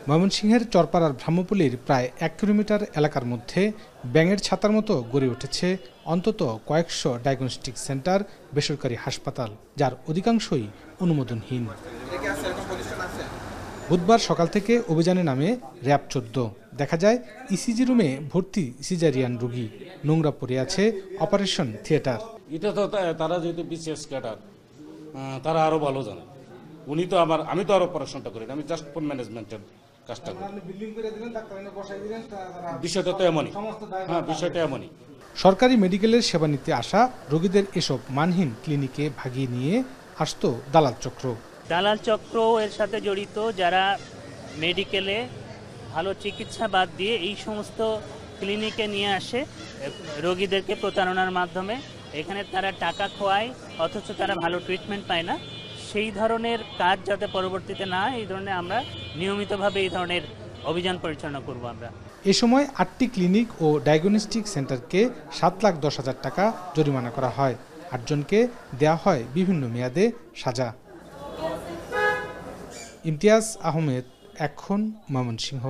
ময়মনসিংহের চরপাড়ার ভ্রাম্যপল্লীর প্রায় ১ কিলোমিটার এলাকার মধ্যে ব্যাঙের ছাতার মতো গড়ে উঠেছে অন্তত কয়েকশো ডায়াগনস্টিক সেন্টার, বেসরকারি হাসপাতাল, যার অধিকাংশই অনুমোদনহীন। বুধবার সকাল থেকে অভিযানে নামে র‍্যাব ১৪। দেখা যায় ইসিজি রুমে ভর্তি সিজারিয়ান রোগী, নোংরা পড়ে আছে অপারেশন থিয়েটার। এটা তো তারা যেহেতু বিসিএস ক্যাডার, তারা আরো ভালো জানে। উনি তো আমি তো আর অপারেশনটা করি না, আমি জাস্ট ফোন ম্যানেজমেন্টের কাজটা করি। বিষয়টা তো এমনই। হ্যাঁ, বিষয়টা এমনই। সরকারি মেডিকেলের সেবা নিতে আসা রোগীদের এসব মানহীন ক্লিনিকে ভাগিয়ে নিয়ে আসতো দালাল চক্র। দালাল চক্র এর সাথে জড়িত, যারা মেডিকেলে ভালো চিকিৎসা বাদ দিয়ে এই সমস্ত ক্লিনিকে নিয়ে আসে রোগীদেরকে প্রতারণার মাধ্যমে। এখানে তারা টাকা খোয়ায় অথচ তারা ভালো ট্রিটমেন্ট পায় না। সেই ধরনের কাজ যাতে পরবর্তীতে না হয়, এই ধরনের আমরা নিয়মিতভাবে এই ধরনের অভিযান পরিচালনা করব। আমরা এ সময় ৮টি ক্লিনিক ও ডায়াগনস্টিক সেন্টারকে ৭,১০,০০০ টাকা জরিমানা করা হয়। ৮ জনকে দেয়া হয় বিভিন্ন মেয়াদে সাজা। ইমতিয়াজ আহমেদ, এখন, ময়মনসিংহ।